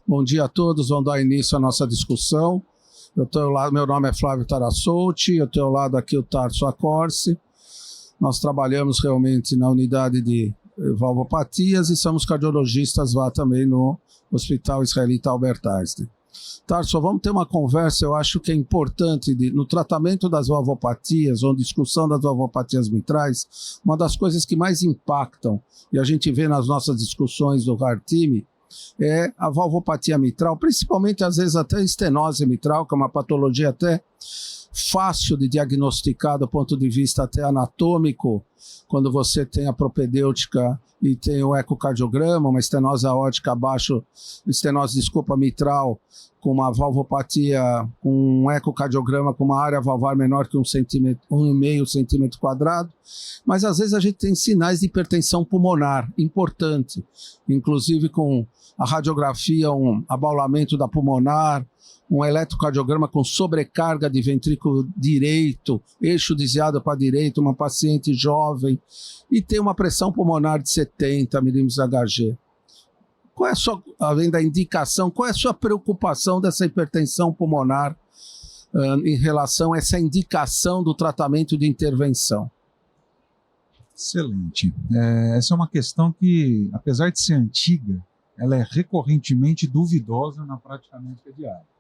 Bom dia a todos, vamos dar início à nossa discussão. Meu nome é Flávio Tarassolti, eu tenho ao lado aqui o Tarso Accorsi. Nós trabalhamos realmente na unidade de valvopatias e somos cardiologistas lá também no Hospital Israelita Albert Einstein. Tarso, vamos ter uma conversa, eu acho que é importante, no tratamento das valvopatias, ou discussão das valvopatias mitrais, uma das coisas que mais impactam, e a gente vê nas nossas discussões do Heart Team, é a valvopatia mitral, principalmente às vezes até a estenose mitral, que é uma patologia até fácil de diagnosticar do ponto de vista até anatômico, quando você tem a propedêutica e tem o ecocardiograma, uma estenose aórtica abaixo, mitral, com uma valvopatia, com um ecocardiograma com uma área valvar menor que 1,5 centímetro quadrado, mas às vezes a gente tem sinais de hipertensão pulmonar, importante, inclusive com a radiografia, um abaulamento da pulmonar, um eletrocardiograma com sobrecarga de ventrículo direito, eixo desviado para a direita, uma paciente jovem, e tem uma pressão pulmonar de 70 milímetros Hg. Qual é a sua, além da indicação, qual é a sua preocupação dessa hipertensão pulmonar em relação a essa indicação do tratamento de intervenção? Excelente. Essa é uma questão que, apesar de ser antiga, ela é recorrentemente duvidosa na prática médica diária.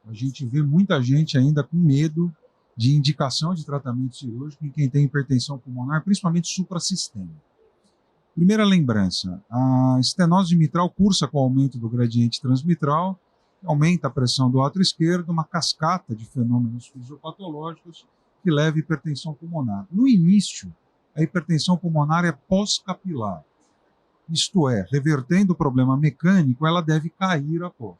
A gente vê muita gente ainda com medo de indicação de tratamento cirúrgico em quem tem hipertensão pulmonar, principalmente suprassistêmica. Primeira lembrança, a estenose mitral cursa com o aumento do gradiente transmitral, aumenta a pressão do átrio esquerdo, uma cascata de fenômenos fisiopatológicos que leva à hipertensão pulmonar. No início, a hipertensão pulmonar é pós-capilar, isto é, revertendo o problema mecânico, ela deve cair após.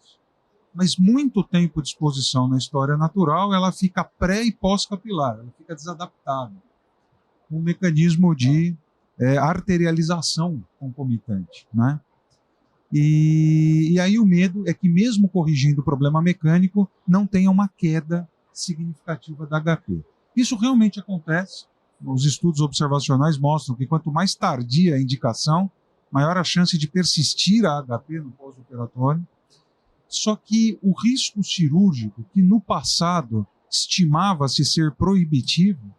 Mas muito tempo de exposição na história natural, ela fica pré e pós-capilar, ela fica desadaptada. Um mecanismo de arterialização concomitante, né? E aí o medo é que mesmo corrigindo o problema mecânico, não tenha uma queda significativa da HP. Isso realmente acontece. Os estudos observacionais mostram que quanto mais tardia a indicação, maior a chance de persistir a HP no pós-operatório. Só que o risco cirúrgico, que no passado estimava-se ser proibitivo,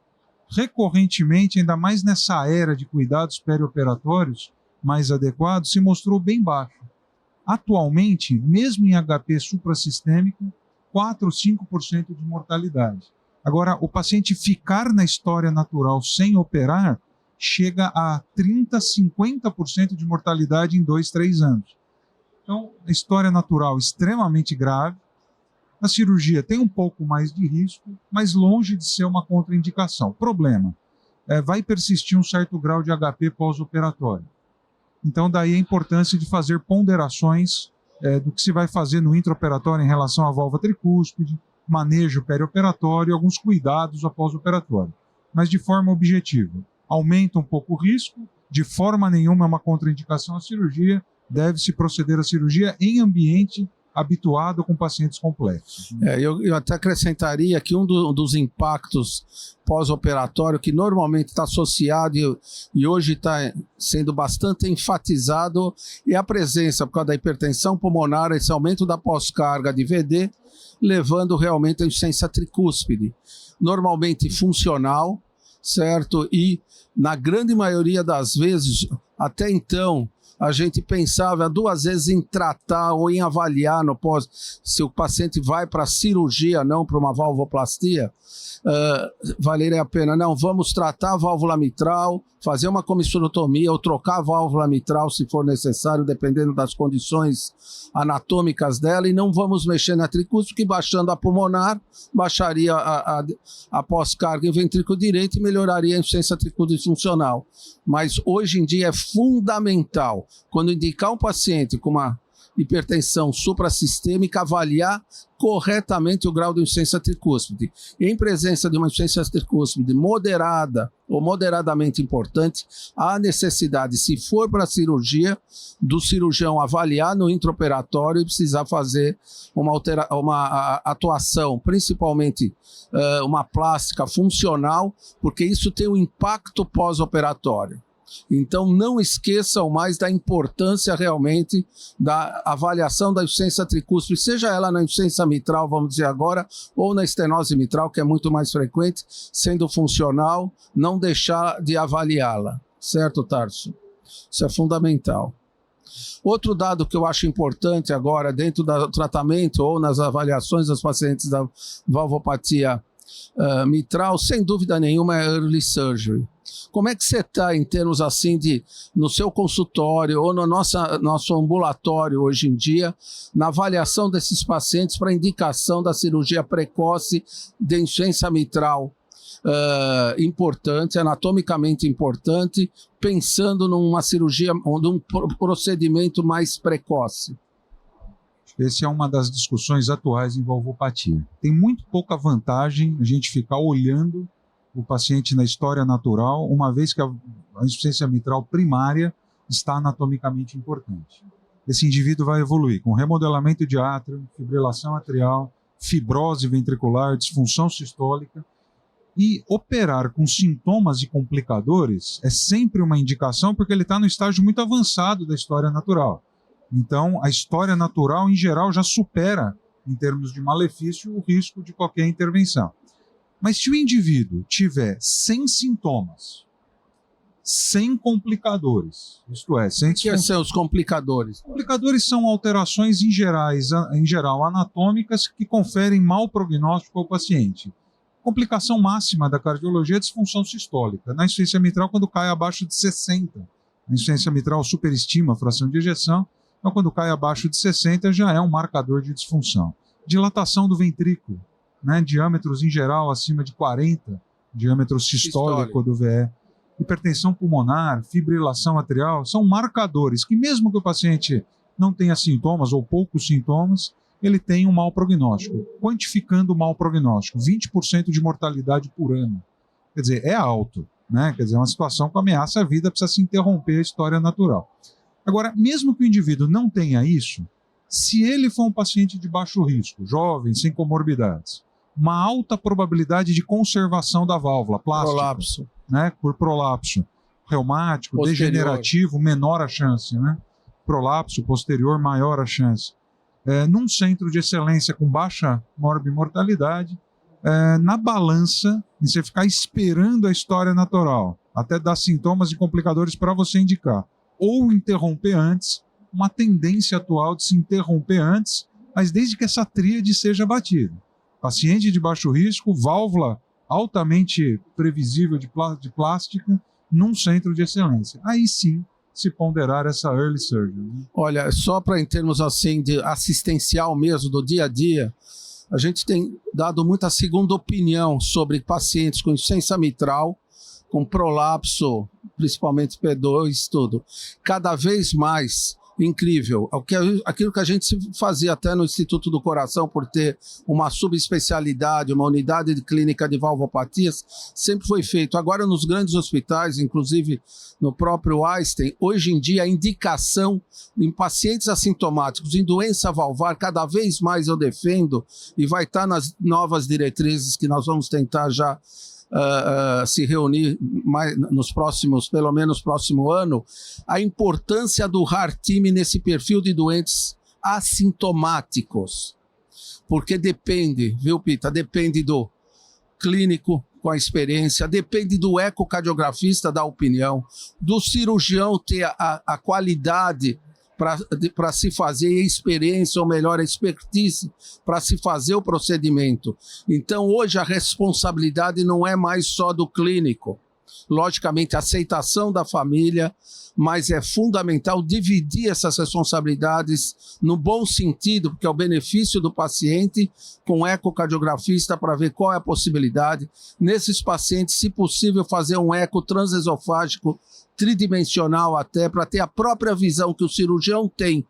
recorrentemente, ainda mais nessa era de cuidados perioperatórios mais adequados, se mostrou bem baixo. Atualmente, mesmo em HP suprassistêmico, 4 ou 5% de mortalidade. Agora, o paciente ficar na história natural sem operar chega a 30%, 50% de mortalidade em 2, 3 anos. Então, a história natural extremamente grave. A cirurgia tem um pouco mais de risco, mas longe de ser uma contraindicação. Problema, vai persistir um certo grau de HP pós-operatório. Então, daí a importância de fazer ponderações do que se vai fazer no intraoperatório em relação à válvula tricúspide, manejo perioperatório e alguns cuidados após operatório. Mas de forma objetiva, aumenta um pouco o risco, de forma nenhuma é uma contraindicação à cirurgia, deve-se proceder à cirurgia em ambiente habituado com pacientes complexos. Eu até acrescentaria que um dos impactos pós-operatório que normalmente está associado e hoje está sendo bastante enfatizado é a presença, por causa da hipertensão pulmonar, esse aumento da pós-carga de VD, levando realmente a insuficiência tricúspide. Normalmente funcional, certo? E na grande maioria das vezes, até então, a gente pensava 2 vezes em tratar ou em avaliar no pós, se o paciente vai para cirurgia, não para uma valvoplastia, valeria a pena. Não, vamos tratar a válvula mitral, fazer uma comissurotomia ou trocar a válvula mitral se for necessário, dependendo das condições anatômicas dela, e não vamos mexer na tricúspide, que baixando a pulmonar, baixaria a pós-carga em ventrículo direito e melhoraria a insuficiência tricúspide funcional. Mas hoje em dia é fundamental, quando indicar um paciente com uma hipertensão suprassistêmica, avaliar corretamente o grau de insuficiência tricúspide. Em presença de uma insuficiência tricúspide moderada ou moderadamente importante, há necessidade, se for para a cirurgia, do cirurgião avaliar no intraoperatório e precisar fazer uma atuação, principalmente uma plástica funcional, porque isso tem um impacto pós-operatório. Então, não esqueçam mais da importância realmente da avaliação da insuficiência tricúspide, seja ela na insuficiência mitral, vamos dizer agora, ou na estenose mitral, que é muito mais frequente, sendo funcional, não deixar de avaliá-la. Certo, Tarso? Isso é fundamental. Outro dado que eu acho importante agora, dentro do tratamento ou nas avaliações dos pacientes da valvopatia mitral, sem dúvida nenhuma, é early surgery. Como é que você está em termos assim de, no seu consultório ou no nosso ambulatório hoje em dia, na avaliação desses pacientes para indicação da cirurgia precoce de insuficiência mitral importante, anatomicamente importante, pensando numa cirurgia, num procedimento mais precoce? Essa é uma das discussões atuais em valvopatia. Tem muito pouca vantagem a gente ficar olhando o paciente na história natural, uma vez que a insuficiência mitral primária está anatomicamente importante. Esse indivíduo vai evoluir com remodelamento de átrio, fibrilação atrial, fibrose ventricular, disfunção sistólica, e operar com sintomas e complicadores é sempre uma indicação porque ele está no estágio muito avançado da história natural. Então, a história natural, em geral, já supera, em termos de malefício, o risco de qualquer intervenção. Mas se o indivíduo tiver sem sintomas, sem complicadores, isto é, sem... O que são os complicadores? Complicadores são alterações em geral anatômicas que conferem mau prognóstico ao paciente. Complicação máxima da cardiologia é a disfunção sistólica. Na insuficiência mitral, quando cai abaixo de 60. A insuficiência mitral superestima a fração de ejeção, então quando cai abaixo de 60 já é um marcador de disfunção. Dilatação do ventrículo, né? Diâmetros em geral acima de 40, diâmetro sistólico do VE. Hipertensão pulmonar, fibrilação atrial, são marcadores que mesmo que o paciente não tenha sintomas ou poucos sintomas, ele tem um mau prognóstico. Quantificando o mau prognóstico, 20% de mortalidade por ano. Quer dizer, é alto, né? Quer dizer, é uma situação que ameaça a vida, precisa se interromper a história natural. Agora, mesmo que o indivíduo não tenha isso, se ele for um paciente de baixo risco, jovem, sem comorbidades, uma alta probabilidade de conservação da válvula plástica, Prolapso. Né? Por prolapso reumático, Posterior. degenerativo, menor a chance, né? Prolapso posterior, maior a chance. Num centro de excelência com baixa morbimortalidade, na balança, e você ficar esperando a história natural, até dar sintomas e complicadores para você indicar, ou interromper antes, uma tendência atual de se interromper antes, mas desde que essa tríade seja batida. Paciente de baixo risco, válvula altamente previsível de plástica, num centro de excelência. Aí sim, se ponderar essa early surgery. Olha, só para em termos assim de assistencial mesmo, do dia a dia, a gente tem dado muita segunda opinião sobre pacientes com insuficiência mitral, com prolapso, principalmente P2, tudo. Cada vez mais incrível. Aquilo que a gente fazia até no Instituto do Coração, por ter uma subespecialidade, uma unidade de clínica de valvopatias, sempre foi feito. Agora, nos grandes hospitais, inclusive no próprio Einstein, hoje em dia a indicação em pacientes assintomáticos, em doença valvar, cada vez mais eu defendo, e vai estar nas novas diretrizes que nós vamos tentar já se reunir mais nos próximos, pelo menos próximo ano, a importância do Heart Team nesse perfil de doentes assintomáticos. Porque depende, viu, Pita? Depende do clínico com a experiência, depende do ecocardiografista dar opinião, do cirurgião ter a qualidade para se fazer, a experiência, ou melhor, a expertise para se fazer o procedimento. Então, hoje, a responsabilidade não é mais só do clínico. Logicamente, a aceitação da família, mas é fundamental dividir essas responsabilidades no bom sentido, porque é o benefício do paciente com o ecocardiografista para ver qual é a possibilidade. Nesses pacientes, se possível, fazer um eco transesofágico tridimensional até, para ter a própria visão que o cirurgião tem,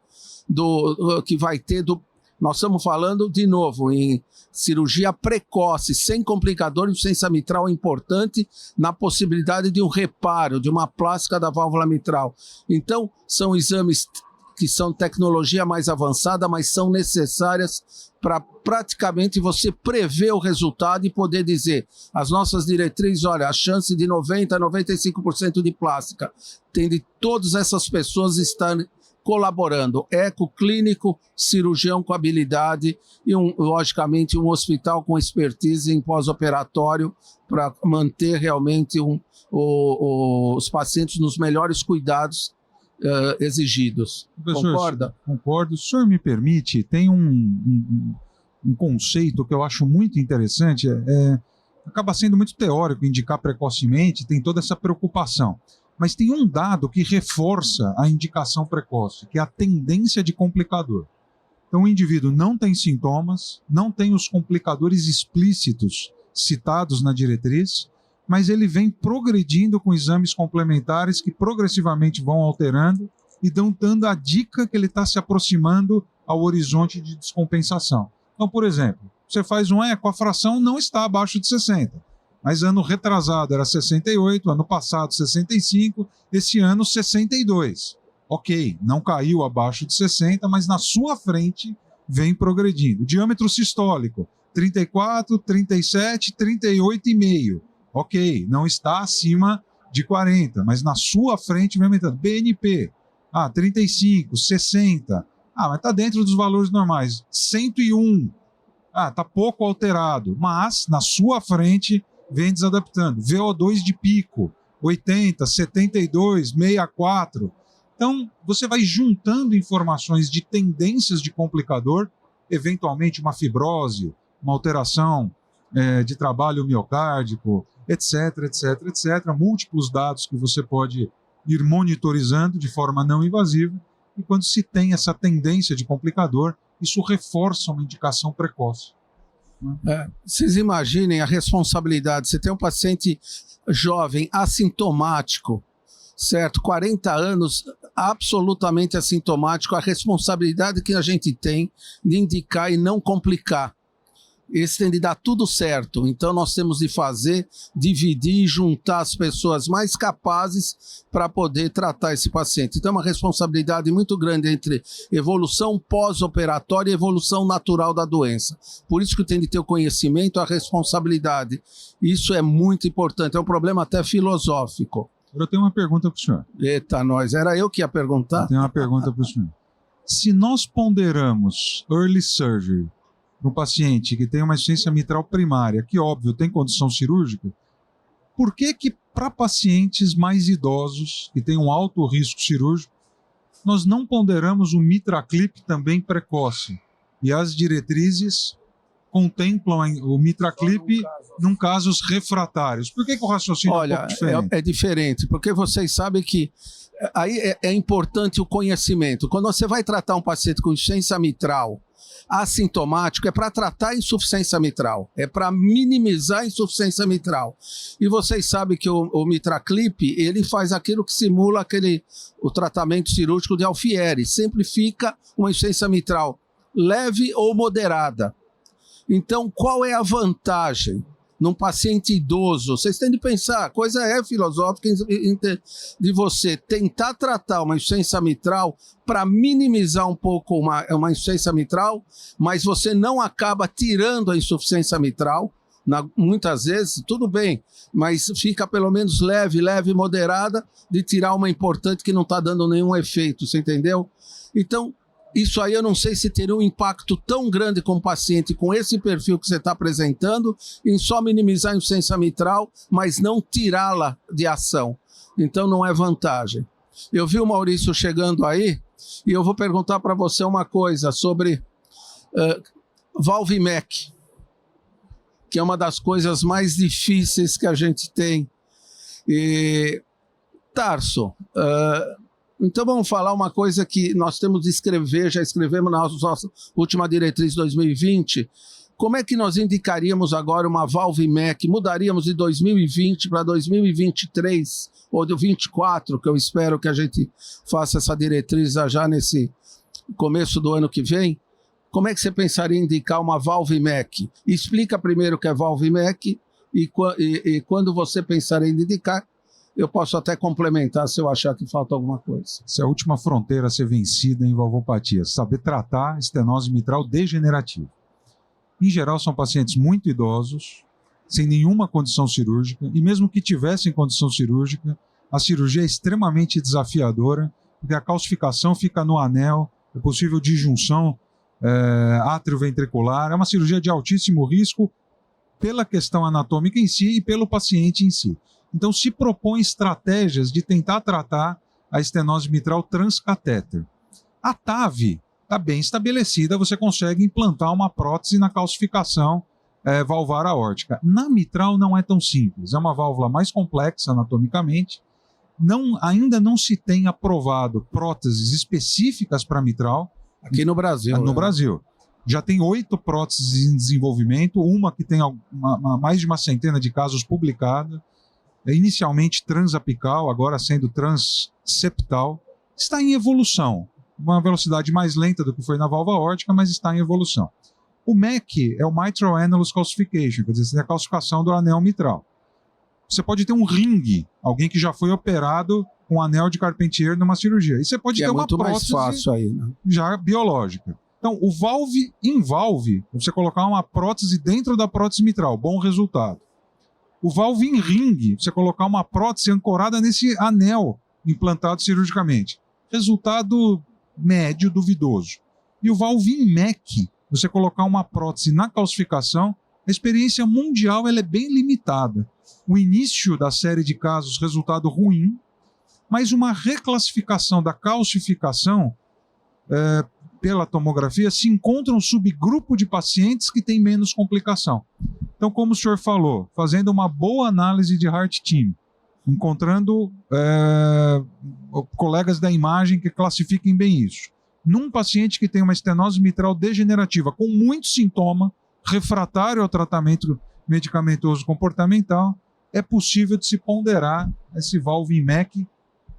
que vai ter do... Nós estamos falando, de novo, em cirurgia precoce, sem complicador, insuficiência mitral importante, na possibilidade de um reparo, de uma plástica da válvula mitral. Então, são exames que são tecnologia mais avançada, mas são necessárias para praticamente você prever o resultado e poder dizer, as nossas diretrizes, olha, a chance de 90% a 95% de plástica, tem de todas essas pessoas estarem colaborando, eco, clínico, cirurgião com habilidade e, logicamente, um hospital com expertise em pós-operatório para manter realmente os pacientes nos melhores cuidados exigidos. Professor, Concorda? Concordo. O senhor me permite, tem um conceito que eu acho muito interessante, acaba sendo muito teórico indicar precocemente, tem toda essa preocupação. Mas tem um dado que reforça a indicação precoce, que é a tendência de complicador. Então o indivíduo não tem sintomas, não tem os complicadores explícitos citados na diretriz, mas ele vem progredindo com exames complementares que progressivamente vão alterando e dando a dica que ele está se aproximando ao horizonte de descompensação. Então, por exemplo, você faz um eco, a fração não está abaixo de 60. Mas ano retrasado era 68, ano passado 65, esse ano 62. Ok, não caiu abaixo de 60, mas na sua frente vem progredindo. Diâmetro sistólico, 34, 37, 38,5. Ok, não está acima de 40, mas na sua frente vem aumentando. BNP, 35, 60. Mas está dentro dos valores normais. 101, está pouco alterado, mas na sua frente vem desadaptando. VO2 de pico, 80, 72, 64. Então, você vai juntando informações de tendências de complicador, eventualmente uma fibrose, uma alteração de trabalho miocárdico, etc, etc, etc. Múltiplos dados que você pode ir monitorizando de forma não invasiva. E quando se tem essa tendência de complicador, isso reforça uma indicação precoce. Vocês imaginem a responsabilidade. Você tem um paciente jovem, assintomático, certo? 40 anos, absolutamente assintomático, a responsabilidade que a gente tem de indicar e não complicar. Esse tem de dar tudo certo. Então nós temos de fazer, dividir e juntar as pessoas mais capazes para poder tratar esse paciente. Então é uma responsabilidade muito grande entre evolução pós-operatória e evolução natural da doença. Por isso que tem de ter o conhecimento, a responsabilidade. Isso é muito importante, é um problema até filosófico. Eu tenho uma pergunta para o senhor. Eita, nós. Era eu que ia perguntar? Eu tenho uma pergunta para o senhor. Se nós ponderamos early surgery no paciente que tem uma insuficiência mitral primária, que óbvio tem condição cirúrgica, por que para pacientes mais idosos, que têm um alto risco cirúrgico, nós não ponderamos o MitraClip também precoce? E as diretrizes contemplam o MitraClip em casos refratários. Por que o raciocínio é um pouco diferente? É diferente, porque vocês sabem que aí é importante o conhecimento. Quando você vai tratar um paciente com insuficiência mitral assintomático, é para tratar a insuficiência mitral, é para minimizar a insuficiência mitral. E vocês sabem que o MitraClip, ele faz aquilo que simula o tratamento cirúrgico de Alfieri, sempre fica uma insuficiência mitral leve ou moderada. Então, qual é a vantagem num paciente idoso? Vocês têm de pensar, a coisa é filosófica de você tentar tratar uma insuficiência mitral para minimizar um pouco uma insuficiência mitral, mas você não acaba tirando a insuficiência mitral. Muitas vezes, tudo bem, mas fica pelo menos leve, moderada, de tirar uma importante que não está dando nenhum efeito, você entendeu? Então, isso aí eu não sei se teria um impacto tão grande com o paciente com esse perfil que você está apresentando, em só minimizar a insuficiência mitral, mas não tirá-la de ação. Então não é vantagem. Eu vi o Maurício chegando aí e eu vou perguntar para você uma coisa sobre Valvimec, que é uma das coisas mais difíceis que a gente tem. Tarso, então vamos falar uma coisa que nós temos de escrever, já escrevemos na nossa última diretriz 2020. Como é que nós indicaríamos agora uma Valvimec? Mudaríamos de 2020 para 2023 ou de 2024, que eu espero que a gente faça essa diretriz já nesse começo do ano que vem. Como é que você pensaria em indicar uma Valvimec? Explica primeiro o que é Valvimec e quando você pensaria em indicar, eu posso até complementar se eu achar que falta alguma coisa. Essa é a última fronteira a ser vencida em valvopatia, saber tratar estenose mitral degenerativa. Em geral, são pacientes muito idosos, sem nenhuma condição cirúrgica, e mesmo que tivessem condição cirúrgica, a cirurgia é extremamente desafiadora, porque a calcificação fica no anel, é possível disjunção atrioventricular, é uma cirurgia de altíssimo risco pela questão anatômica em si e pelo paciente em si. Então, se propõe estratégias de tentar tratar a estenose mitral transcatéter. A TAV está bem estabelecida, você consegue implantar uma prótese na calcificação valvar aórtica. Na mitral não é tão simples, é uma válvula mais complexa anatomicamente, ainda não se tem aprovado próteses específicas para mitral. Aqui no Brasil. No Brasil. Já tem 8 próteses em desenvolvimento, uma que tem mais de uma centena de casos publicados, inicialmente transapical, agora sendo transseptal, está em evolução. Uma velocidade mais lenta do que foi na válvula aórtica, mas está em evolução. O MEC é o Mitral Annulus Calcification, quer dizer, é a calcificação do anel mitral. Você pode ter um ringue, alguém que já foi operado com anel de Carpentier numa cirurgia. E você pode ter uma prótese mais fácil aí, né? Já biológica. Então, o valve em valve, você colocar uma prótese dentro da prótese mitral, bom resultado. O valve em ringue, você colocar uma prótese ancorada nesse anel implantado cirurgicamente. Resultado médio, duvidoso. E o valve em MEC, você colocar uma prótese na calcificação, a experiência mundial ela é bem limitada. O início da série de casos, resultado ruim, mas uma reclassificação da calcificação pela tomografia se encontra um subgrupo de pacientes que tem menos complicação. Então, como o senhor falou, fazendo uma boa análise de Heart Team, encontrando colegas da imagem que classifiquem bem isso. Num paciente que tem uma estenose mitral degenerativa com muito sintoma, refratário ao tratamento medicamentoso comportamental, é possível de se ponderar esse valve em MEC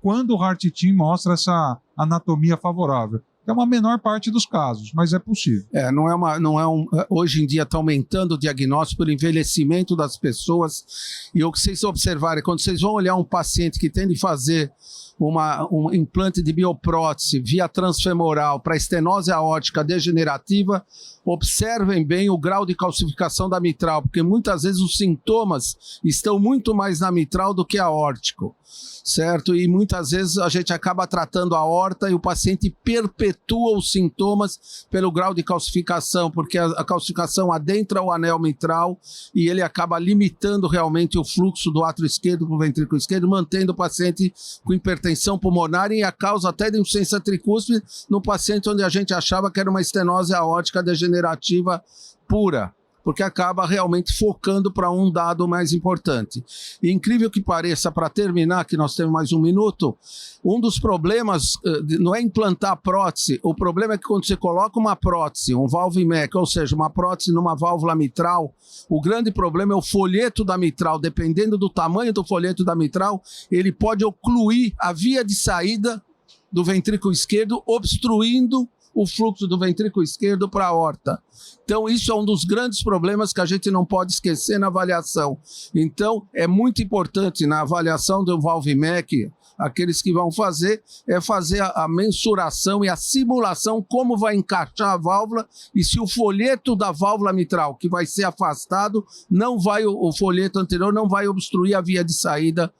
quando o Heart Team mostra essa anatomia favorável. É uma menor parte dos casos, mas é possível. Hoje em dia está aumentando o diagnóstico pelo envelhecimento das pessoas. E o que vocês observarem, quando vocês vão olhar um paciente que tem de fazer um implante de bioprótese via transfemoral para estenose aórtica degenerativa, observem bem o grau de calcificação da mitral, porque muitas vezes os sintomas estão muito mais na mitral do que aórtico, certo? E muitas vezes a gente acaba tratando a aorta e o paciente perpetua os sintomas pelo grau de calcificação, porque a calcificação adentra o anel mitral e ele acaba limitando realmente o fluxo do átrio esquerdo para o ventrículo esquerdo, mantendo o paciente com hipertensão pulmonar e a causa até de insuficiência tricúspide no paciente onde a gente achava que era uma estenose aórtica degenerativa pura, porque acaba realmente focando para um dado mais importante. E incrível que pareça, para terminar, que nós temos mais um minuto, um dos problemas não é implantar prótese, o problema é que quando você coloca uma prótese, um valve MEC, ou seja, uma prótese numa válvula mitral, o grande problema é o folheto da mitral, dependendo do tamanho do folheto da mitral, ele pode ocluir a via de saída do ventrículo esquerdo, obstruindo o fluxo do ventrículo esquerdo para a aorta. Então, isso é um dos grandes problemas que a gente não pode esquecer na avaliação. Então, é muito importante na avaliação do valve MEC, aqueles que vão fazer, é fazer a mensuração e a simulação como vai encaixar a válvula e se o folheto da válvula mitral, que vai ser afastado, o folheto anterior não vai obstruir a via de saída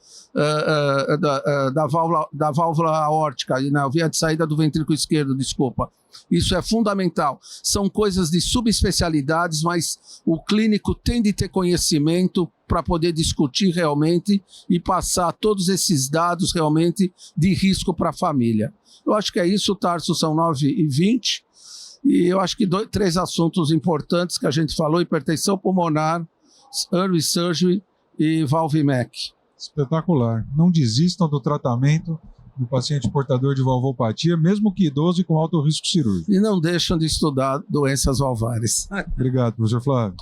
da válvula aórtica, na via de saída do ventrículo esquerdo, desculpa. Isso é fundamental. São coisas de subespecialidades, mas o clínico tem de ter conhecimento para poder discutir realmente e passar todos esses dados realmente de risco para a família. Eu acho que é isso, Tarso, são 9h20. E eu acho que 3 assuntos importantes que a gente falou: hipertensão pulmonar, early surgery e valve MEC. Espetacular. Não desistam do tratamento do paciente portador de valvopatia, mesmo que idoso e com alto risco cirúrgico. E não deixam de estudar doenças valvares. Obrigado, professor Flávio.